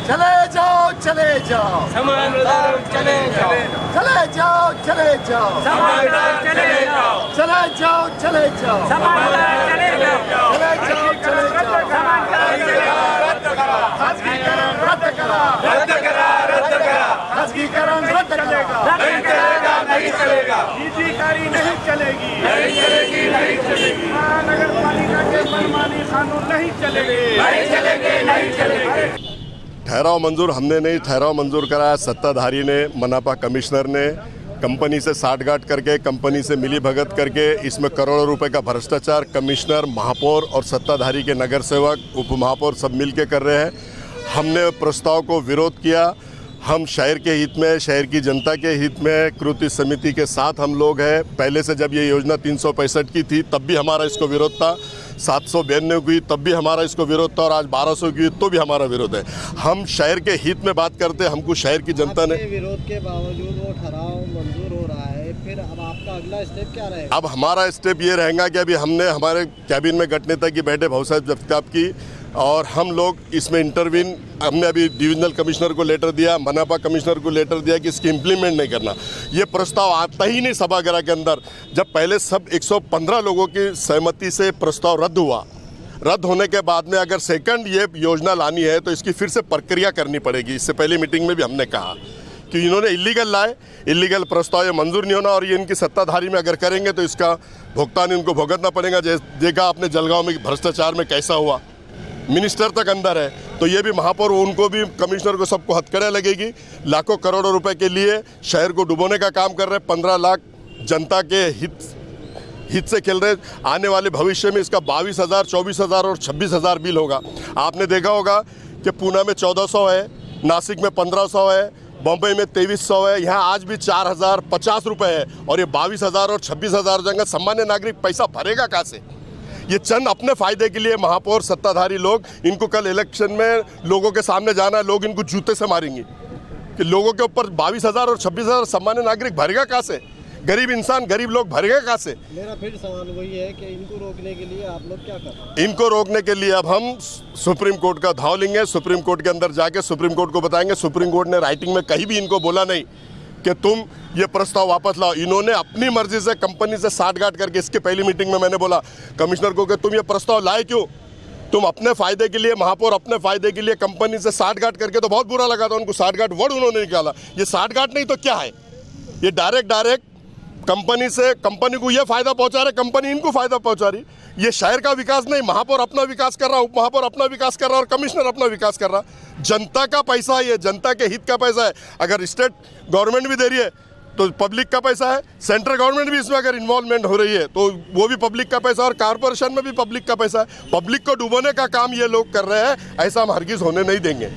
चले जाओ चले जाओ समझदार चले जाओ, चले जाओ चले जाओ समझदार चले जाओ, चले जाओ चले जाओ समझदार चले जाओ, चले जाओ चले जाओ समझदार चले जाओ, रद्द करा खासगीकरण रद्द करा रद्द करा, रद्द करा, खासगीकरण रद्द करा नहीं चलेगा, नहीं चलेगा, निजीकारी नहीं चलेगी, नहीं चलेगी, नहीं चलेगी, नगर पालिका के मनमानी कानून नहीं चलेंगे, नहीं चलेंगे, नहीं चलेंगे। ठहराव मंजूर हमने नहीं, ठहराव मंजूर कराया सत्ताधारी ने, मनपा कमिश्नर ने। कंपनी से साठगांठ करके, कंपनी से मिली भगत करके, इसमें करोड़ों रुपए का भ्रष्टाचार कमिश्नर, महापौर और सत्ताधारी के नगर सेवक, उप महापौर सब मिलके कर रहे हैं। हमने प्रस्ताव को विरोध किया। हम शहर के हित में, शहर की जनता के हित में कृति समिति के साथ हम लोग हैं। पहले से जब ये योजना 365 की थी तब भी हमारा इसको विरोध था, 792 की तब भी हमारा इसको विरोध था और आज 1200 की तो भी हमारा विरोध है। हम शहर के हित में बात करते हैं, हमको शहर की जनता ने। विरोध के बावजूद वो ठहराव मंजूर हो रहा है, फिर अब आपका अगला स्टेप क्या रहेगा? अब हमारा स्टेप ये रहेगा कि अभी हमने हमारे कैबिन में गठ नेता की बैठे भाऊ साहब जगताप की और हम लोग इसमें इंटरवीन, हमने अभी डिविजनल कमिश्नर को लेटर दिया, मनपा कमिश्नर को लेटर दिया कि इसकी इम्प्लीमेंट नहीं करना। ये प्रस्ताव आता ही नहीं सभागृह के अंदर। जब पहले सब 115 लोगों की सहमति से प्रस्ताव रद्द हुआ, रद्द होने के बाद में अगर सेकंड ये योजना लानी है तो इसकी फिर से प्रक्रिया करनी पड़ेगी। इससे पहली मीटिंग में भी हमने कहा कि इन्होंने इलीगल लाए, इलीगल प्रस्ताव ये मंजूर नहीं होना और ये इनकी सत्ताधारी में अगर करेंगे तो इसका भुगतान इनको भुगतना पड़ेगा। देखा आपने जलगांव में भ्रष्टाचार में कैसा हुआ, मिनिस्टर तक अंदर है, तो ये भी महापौर, उनको भी, कमिश्नर को, सबको हथकड़ियाँ लगेगी। लाखों करोड़ों रुपए के लिए शहर को डुबोने का काम कर रहे हैं। 15 लाख जनता के हित से खेल रहे। आने वाले भविष्य में इसका 22,000, 24,000 और 26,000 बिल होगा। आपने देखा होगा कि पूना में 1400 है, नासिक में 1500 है, बम्बई में 2300 है, यहाँ आज भी 4,050 रुपये है और ये 22,000 और 26,000 जगह सामान्य नागरिक पैसा भरेगा कहाँ से? ये चंद अपने फायदे के लिए महापौर, सत्ताधारी लोग, इनको कल इलेक्शन में लोगों के सामने जाना है, लोग इनको जूते से मारेंगे कि लोगों के ऊपर 22,000 और 26,000 सामान्य नागरिक भरेगा कहाँ से? गरीब इंसान, गरीब लोग भरेगा कहाँ से? मेरा फिर सवाल वही है कि इनको रोकने के लिए आप लोग क्या कर रहे हैं? इनको रोकने के लिए अब हम सुप्रीम कोर्ट का धाव लेंगे। सुप्रीम कोर्ट के अंदर जाके सुप्रीम कोर्ट को बताएंगे। सुप्रीम कोर्ट ने राइटिंग में कहीं भी इनको बोला नहीं कि तुम ये प्रस्ताव वापस लाओ। इन्होंने अपनी मर्जी से कंपनी से साठगांठ करके, इसके पहली मीटिंग में मैंने बोला कमिश्नर को कि तुम ये प्रस्ताव लाए क्यों? तुम अपने फायदे के लिए, महापौर अपने फायदे के लिए कंपनी से साठगांठ करके, तो बहुत बुरा लगा था उनको, साठगांठ वर्ड उन्होंने निकाला। ये साठगांठ नहीं तो क्या है? ये डायरेक्ट कंपनी से, कंपनी को ये फायदा पहुंचा रहे, कंपनी इनको फायदा पहुंचा रही। ये शहर का विकास नहीं, महापौर अपना विकास कर रहा, उप महापौर अपना विकास कर रहा और कमिश्नर अपना विकास कर रहा। जनता का पैसा है, ये जनता के हित का पैसा है। अगर स्टेट गवर्नमेंट भी दे रही है तो पब्लिक का पैसा है, सेंट्रल गवर्नमेंट भी इसमें अगर इन्वॉल्वमेंट हो रही है तो वो भी पब्लिक का पैसा, और कॉर्पोरेशन में भी पब्लिक का पैसा है। पब्लिक को डुबोने का काम ये लोग कर रहे हैं, ऐसा हम हरगिज होने नहीं देंगे।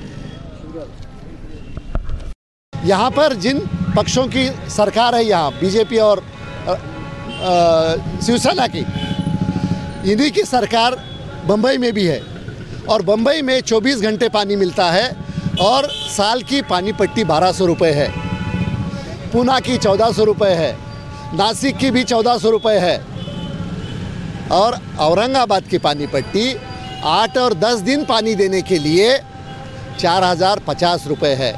यहाँ पर जिन पक्षों की सरकार है, यहाँ बीजेपी और शिवसेना की, इन्हीं की सरकार बम्बई में भी है और बम्बई में 24 घंटे पानी मिलता है और साल की पानी पट्टी 1200 रुपये है। पूना की 1400 रुपये है, नासिक की भी 1400 रुपये है और औरंगाबाद की पानी पट्टी 8 और 10 दिन पानी देने के लिए 4,050 रुपये है।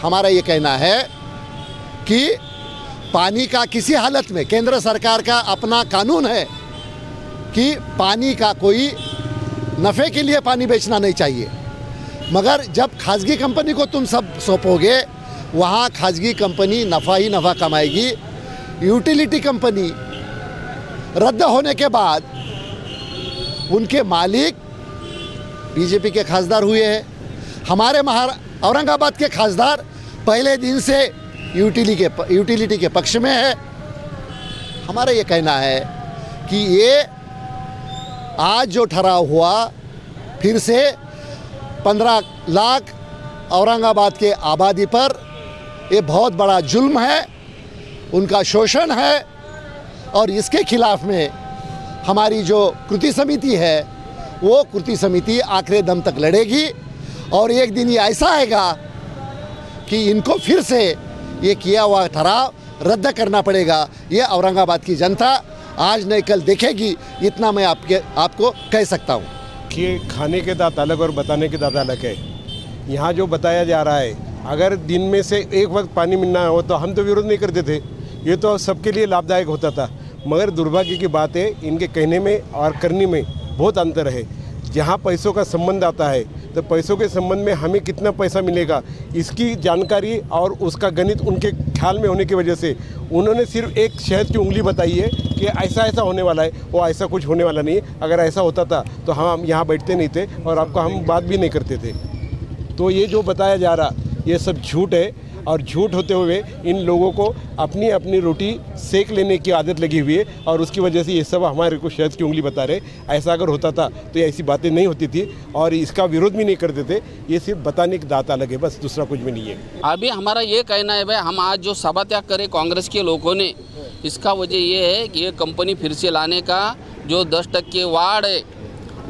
हमारा ये कहना है कि पानी का किसी हालत में, केंद्र सरकार का अपना कानून है कि पानी का कोई नफ़े के लिए पानी बेचना नहीं चाहिए, मगर जब खाजगी कंपनी को तुम सब सौंपोगे, वहाँ खाजगी कंपनी नफ़ा ही नफ़ा कमाएगी। यूटिलिटी कंपनी रद्द होने के बाद उनके मालिक बीजेपी के खासदार हुए हैं। हमारे औरंगाबाद के खासदार पहले दिन से यूटिलिटी के पक्ष में है। हमारा ये कहना है कि ये आज जो ठहराव हुआ, फिर से 15 लाख औरंगाबाद के आबादी पर ये बहुत बड़ा जुल्म है, उनका शोषण है और इसके खिलाफ में हमारी जो कृति समिति है वो कृति समिति आखिरी दम तक लड़ेगी और एक दिन ये ऐसा आएगा कि इनको फिर से ये किया हुआ ठहराव रद्द करना पड़ेगा। ये औरंगाबाद की जनता आज नहीं कल देखेगी, इतना मैं आपको कह सकता हूँ कि खाने के दांत अलग और बताने के दांत अलग है। यहाँ जो बताया जा रहा है, अगर दिन में से एक वक्त पानी मिलना हो तो हम तो विरोध नहीं करते थे, ये तो सबके लिए लाभदायक होता था। मगर दुर्भाग्य की बात है, इनके कहने में और करने में बहुत अंतर है। जहाँ पैसों का संबंध आता है तो पैसों के संबंध में हमें कितना पैसा मिलेगा इसकी जानकारी और उसका गणित उनके ख्याल में होने की वजह से उन्होंने सिर्फ एक शहद की उंगली बताई है कि ऐसा ऐसा होने वाला है। वो ऐसा कुछ होने वाला नहीं है। अगर ऐसा होता था तो हम यहाँ बैठते नहीं थे और आपको हम बात भी नहीं करते थे। तो ये जो बताया जा रहा ये सब झूठ है, और झूठ होते हुए इन लोगों को अपनी अपनी रोटी सेक लेने की आदत लगी हुई है और उसकी वजह से ये सब हमारे को शहद की उंगली बता रहे। ऐसा अगर होता था तो ये ऐसी बातें नहीं होती थी और इसका विरोध भी नहीं करते थे। ये सिर्फ बताने की दात अलग है, बस दूसरा कुछ भी नहीं है। अभी हमारा ये कहना है भाई, हम आज जो सभा त्याग करे कांग्रेस के लोगों ने, इसका वजह ये है कि ये कंपनी फिर से लाने का जो 10% वार्ड है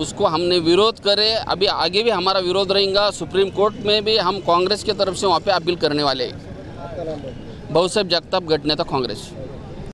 उसको हमने विरोध करे। अभी आगे भी हमारा विरोध रहेगा। सुप्रीम कोर्ट में भी हम कांग्रेस की तरफ से वहाँ पे अपील करने वाले हैं। बहुसाहेब जगताप गट नेता कांग्रेस।